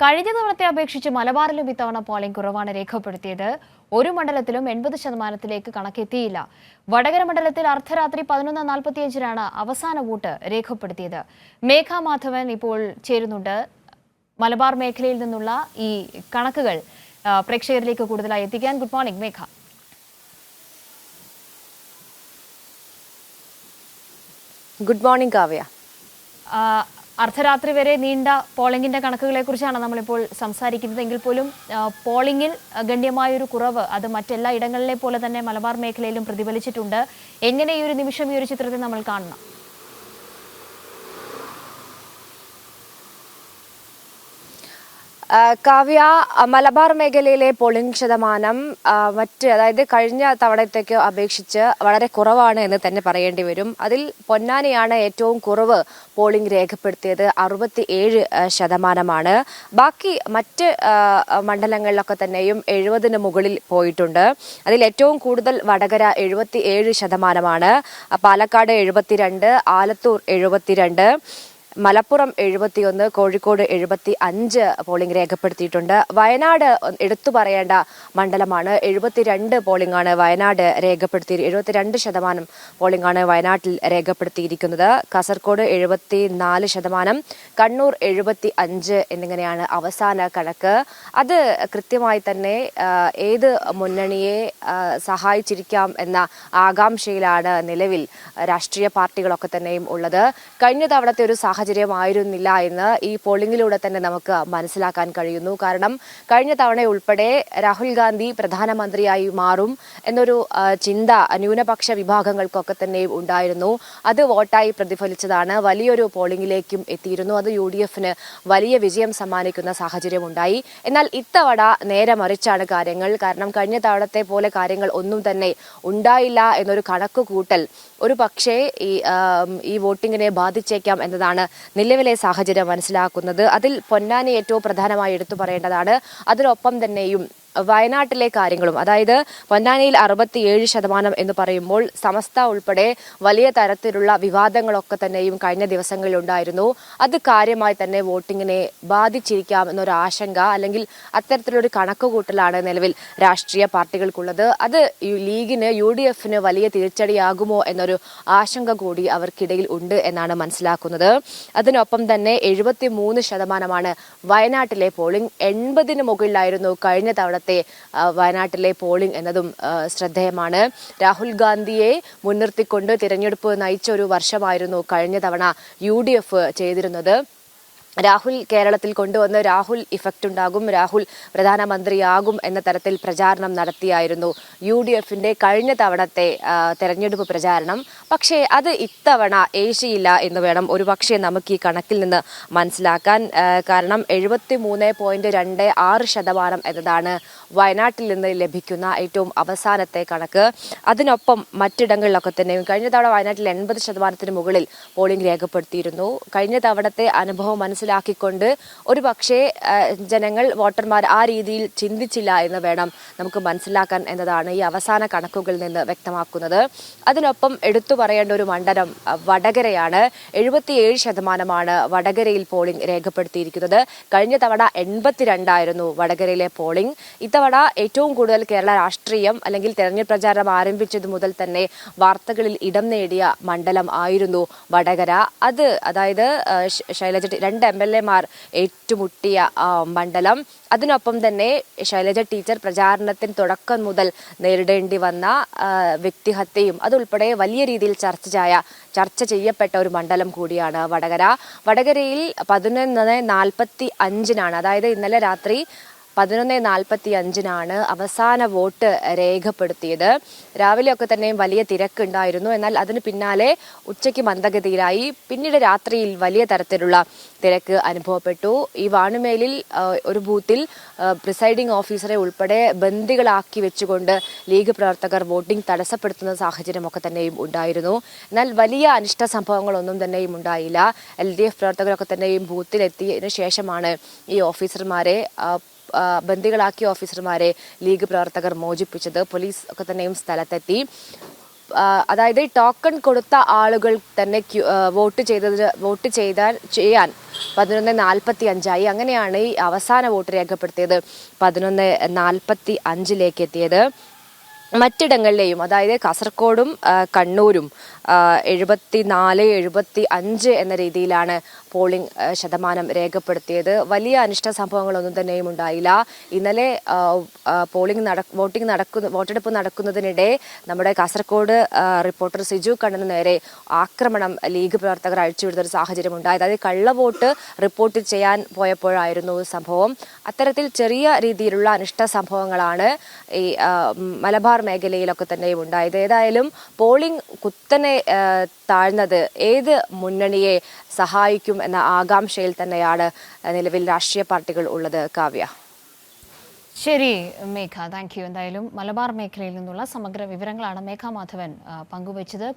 കഴിഞ്ഞ തവണത്തെ അപേക്ഷിച്ച് മലബാറിലും ഇത്തവണ പോളിംഗ് കുറവാണ് രേഖപ്പെടുത്തിയത്. ഒരു മണ്ഡലത്തിലും 80% കണക്കെത്തിയില്ല. വടകര മണ്ഡലത്തിൽ അർദ്ധരാത്രി 11:45 അവസാന വോട്ട് രേഖപ്പെടുത്തിയത്. മേഘ മാധവൻ ഇപ്പോൾ ചേരുന്നുണ്ട്. മലബാർ മേഖലയിൽ നിന്നുള്ള ഈ കണക്കുകൾ പ്രേക്ഷകരിലേക്ക് കൂടുതലായി എത്തിക്കാൻ. Good morning Megha. Good morning Kavya. അർദ്ധരാത്രി വരെ നീണ്ട പോളിംഗിന്റെ കണക്കുകളെ കുറിച്ചാണ് നമ്മളിപ്പോൾ സംസാരിക്കുന്നത്. എങ്കിൽ പോലും പോളിംഗിൽ ഗണ്യമായൊരു കുറവ് അത് മറ്റെല്ലാ ഇടങ്ങളിലെ പോലെ തന്നെ മലബാർ മേഖലയിലും പ്രതിഫലിച്ചിട്ടുണ്ട്. എങ്ങനെ ഈ ഒരു നിമിഷം ഈ ഒരു ചിത്രത്തെ നമ്മൾ കാണണം? കാവ്യ, മലബാർ മേഖലയിലെ പോളിംഗ് ശതമാനം അതായത് കഴിഞ്ഞ തവണത്തേക്ക് അപേക്ഷിച്ച് വളരെ കുറവാണ് എന്ന് തന്നെ പറയേണ്ടി വരും. അതിൽ പൊന്നാനിയാണ് ഏറ്റവും കുറവ് പോളിംഗ് രേഖപ്പെടുത്തിയത്, 67%. ബാക്കി മറ്റ് മണ്ഡലങ്ങളിലൊക്കെ തന്നെയും 70-ന് മുകളിൽ പോയിട്ടുണ്ട്. അതിൽ ഏറ്റവും കൂടുതൽ വടകര 77%, പാലക്കാട് 72, ആലത്തൂർ 72, മലപ്പുറം 71, കോഴിക്കോട് 75 പോളിംഗ് രേഖപ്പെടുത്തിയിട്ടുണ്ട്. വയനാട് എടുത്തു പറയേണ്ട മണ്ഡലമാണ്. 72 പോളിംഗാണ് വയനാട് 72% പോളിംഗാണ് വയനാട്ടിൽ രേഖപ്പെടുത്തിയിരിക്കുന്നത്. കാസർഗോഡ് 74%, കണ്ണൂർ 75 എന്നിങ്ങനെയാണ് അവസാന കണക്ക്. അത് കൃത്യമായി തന്നെ ഏത് മുന്നണിയെ സഹായിച്ചിരിക്കാം എന്ന ആകാംക്ഷയിലാണ് നിലവിൽ രാഷ്ട്രീയ പാർട്ടികളൊക്കെ തന്നെയും ഉള്ളത്. കഴിഞ്ഞ തവണത്തെ ഒരു സാഹചര്യമായിരുന്നില്ല എന്ന് ഈ പോളിംഗിലൂടെ തന്നെ നമുക്ക് മനസ്സിലാക്കാൻ കഴിയുന്നു. കാരണം കഴിഞ്ഞ തവണ ഉൾപ്പെടെ രാഹുൽ ഗാന്ധി പ്രധാനമന്ത്രിയായി മാറും എന്നൊരു ചിന്ത ന്യൂനപക്ഷ വിഭാഗങ്ങൾക്കൊക്കെ തന്നെയും ഉണ്ടായിരുന്നു. അത് വോട്ടായി പ്രതിഫലിച്ചതാണ്. വലിയൊരു പോളിംഗിലേക്കും എത്തിയിരുന്നു. അത് UDFന് വലിയ വിജയം സമ്മാനിക്കുന്ന സാഹചര്യമുണ്ടായി. എന്നാൽ ഇത്തവണ നേരെ മറിച്ചാണ് കാര്യങ്ങൾ. കാരണം കഴിഞ്ഞ തവണത്തെ പോലെ കാര്യങ്ങൾ ഒന്നും തന്നെ ഉണ്ടായില്ല എന്നൊരു കണക്കുകൂട്ടൽ ഒരു പക്ഷേ ഈ വോട്ടിങ്ങിനെ ബാധിച്ചേക്കാം എന്നതാണ് നിലവിലെ സാഹചര്യം മനസ്സിലാക്കുന്നത്. അതിൽ പൊന്നാനി ഏറ്റവും പ്രധാനമായി എടുത്തു പറയേണ്ടതാണ്. അതിനൊപ്പം തന്നെയും വയനാട്ടിലെ കാര്യങ്ങളും, അതായത് പൊന്നാനിയിൽ 67% എന്ന് പറയുമ്പോൾ സമസ്ത ഉൾപ്പെടെ വലിയ തരത്തിലുള്ള വിവാദങ്ങളൊക്കെ തന്നെയും കഴിഞ്ഞ ദിവസങ്ങളിൽ ഉണ്ടായിരുന്നു. അത് കാര്യമായി തന്നെ വോട്ടിങ്ങിനെ ബാധിച്ചിരിക്കാം എന്നൊരു ആശങ്ക, അല്ലെങ്കിൽ അത്തരത്തിലൊരു കണക്കുകൂട്ടലാണ് നിലവിൽ രാഷ്ട്രീയ പാർട്ടികൾക്കുള്ളത്. അത് ലീഗിന് UDFന് വലിയ തിരിച്ചടിയാകുമോ എന്നൊരു ആശങ്ക കൂടി അവർക്കിടയിൽ ഉണ്ട് എന്നാണ് മനസ്സിലാക്കുന്നത്. അതിനൊപ്പം തന്നെ 73% വയനാട്ടിലെ പോളിംഗ്. 80-ന് മുകളിലായിരുന്നു കഴിഞ്ഞ തവണ വയനാട്ടിലെ പോളിംഗ് എന്നതും ശ്രദ്ധേയമാണ്. രാഹുൽ ഗാന്ധിയെ മുൻനിർത്തിക്കൊണ്ട് തിരഞ്ഞെടുപ്പ് നയിച്ച ഒരു വർഷമായിരുന്നു കഴിഞ്ഞ തവണ UDF ചെയ്തിരുന്നത്. രാഹുൽ കേരളത്തിൽ കൊണ്ടുവന്ന് രാഹുൽ ഇഫക്റ്റ് ഉണ്ടാകും, രാഹുൽ പ്രധാനമന്ത്രിയാകും എന്ന തരത്തിൽ പ്രചാരണം നടത്തിയായിരുന്നു UDFന്റെ കഴിഞ്ഞ തവണത്തെ തെരഞ്ഞെടുപ്പ് പ്രചാരണം. പക്ഷേ അത് ഇത്തവണ ഏശിയില്ല എന്ന് വേണം ഒരുപക്ഷെ നമുക്ക് ഈ കണക്കിൽ നിന്ന് മനസ്സിലാക്കാൻ. കാരണം 73.26% എന്നതാണ് വയനാട്ടിൽ നിന്ന് ലഭിക്കുന്ന ഏറ്റവും അവസാനത്തെ കണക്ക്. അതിനൊപ്പം മറ്റിടങ്ങളിലൊക്കെ തന്നെയും കഴിഞ്ഞ തവണ വയനാട്ടിൽ 80%-ന് മുകളിൽ പോളിംഗ് രേഖപ്പെടുത്തിയിരുന്നു. കഴിഞ്ഞ തവണത്തെ അനുഭവം മനസ്സിലാക്കിക്കൊണ്ട് ഒരു പക്ഷേ ജനങ്ങൾ, വോട്ടർമാർ ആ രീതിയിൽ ചിന്തിച്ചില്ല എന്ന് വേണം നമുക്ക് മനസ്സിലാക്കാൻ എന്നതാണ് ഈ അവസാന കണക്കുകളിൽ നിന്ന് വ്യക്തമാക്കുന്നത്. അതിനൊപ്പം എടുത്തു പറയേണ്ട ഒരു മണ്ഡലം വടകരയാണ്. 77% വടകരയിൽ പോളിംഗ് രേഖപ്പെടുത്തിയിരിക്കുന്നത്. കഴിഞ്ഞ തവണ 82 വടകരയിലെ പോളിംഗ്. ഇത്തവണ ഏറ്റവും കൂടുതൽ കേരള രാഷ്ട്രീയം അല്ലെങ്കിൽ തെരഞ്ഞെടുപ്പ് പ്രചാരണം ആരംഭിച്ചത് മുതൽ തന്നെ വാർത്തകളിൽ ഇടം നേടിയ മണ്ഡലം ആയിരുന്നു വടകര. അതായത് ശൈലജ 2 MLA-മാർ ഏറ്റുമുട്ടിയ മണ്ഡലം. അതിനൊപ്പം തന്നെ ശൈലജ ടീച്ചർ പ്രചാരണത്തിന് തുടക്കം മുതൽ നേരിടേണ്ടി വന്ന വ്യക്തിഹത്യയും അതുൾപ്പെടെ വലിയ രീതിയിൽ ചർച്ച ചെയ്യപ്പെട്ട ഒരു മണ്ഡലം കൂടിയാണ് വടകര. വടകരയിൽ 11:45 അതായത് ഇന്നലെ രാത്രി 11:45 അവസാന വോട്ട് രേഖപ്പെടുത്തിയത്. രാവിലെയൊക്കെ തന്നെയും വലിയ തിരക്കുണ്ടായിരുന്നു. എന്നാൽ അതിന് പിന്നാലെ ഉച്ചയ്ക്ക് മന്ദഗതിയിലായി. പിന്നീട് രാത്രിയിൽ വലിയ തരത്തിലുള്ള തിരക്ക് അനുഭവപ്പെട്ടു. ഈ വാണുമേലിൽ ഒരു ബൂത്തിൽ പ്രിസൈഡിംഗ് ഓഫീസറെ ഉൾപ്പെടെ ബന്ദികളാക്കി വെച്ചുകൊണ്ട് ലീഗ് പ്രവർത്തകർ വോട്ടിംഗ് തടസ്സപ്പെടുത്തുന്ന സാഹചര്യമൊക്കെ തന്നെയും ഉണ്ടായിരുന്നു. എന്നാൽ വലിയ അനിഷ്ട സംഭവങ്ങളൊന്നും തന്നെയും ഉണ്ടായില്ല. LDF പ്രവർത്തകരൊക്കെ തന്നെയും ബൂത്തിലെത്തിയതിനു ശേഷമാണ് ഈ ഓഫീസർമാരെ ബന്ദികളാക്കിയ ഓഫീസർമാരെ ലീഗ് പ്രവർത്തകർ മോചിപ്പിച്ചത്. പോലീസ് ഒക്കെ തന്നെയും സ്ഥലത്തെത്തി. അതായത് ടോക്കൺ കൊടുത്ത ആളുകൾ തന്നെ വോട്ട് ചെയ്യാൻ 11:45 അങ്ങനെയാണ് ഈ അവസാന വോട്ട് രേഖപ്പെടുത്തിയത്. 11:45 എത്തിയത്. മറ്റിടങ്ങളിലെയും അതായത് കാസർഗോഡും കണ്ണൂരും 74-75 എന്ന രീതിയിലാണ് പോളിംഗ് ശതമാനം രേഖപ്പെടുത്തിയത്. വലിയ അനിഷ്ട സംഭവങ്ങളൊന്നും തന്നെയും ഉണ്ടായില്ല. ഇന്നലെ വോട്ടെടുപ്പ് നടക്കുന്നതിനിടെ നമ്മുടെ കാസർഗോഡ് റിപ്പോർട്ടർ സിജു കണ്ണന് നേരെ ആക്രമണം ലീഗ് പ്രവർത്തകർ അഴിച്ചുവിടുന്ന ഒരു സാഹചര്യം ഉണ്ടായത്. അതായത് കള്ളവോട്ട് റിപ്പോർട്ട് ചെയ്യാൻ പോയപ്പോഴായിരുന്നു സംഭവം. അത്തരത്തിൽ ചെറിയ രീതിയിലുള്ള അനിഷ്ട സംഭവങ്ങളാണ് ഈ മലബാർ മേഖലയിലൊക്കെ തന്നെയും ഉണ്ടായത്. ഏതായാലും പോളിംഗ് കുത്തനെ താഴ്ന്നത് ഏത് മുന്നണിയെ സഹായിക്കും എന്ന ആകാംക്ഷയിൽ തന്നെയാണ് നിലവിൽ രാഷ്ട്രീയ പാർട്ടികൾ ഉള്ളത്. കാവ്യ. ശരി മേഘ, താങ്ക് യു. എന്തായാലും മലബാർ മേഖലയിൽ നിന്നുള്ള സമഗ്ര വിവരങ്ങളാണ് മേഘ മാധവൻ പങ്കുവച്ചത്.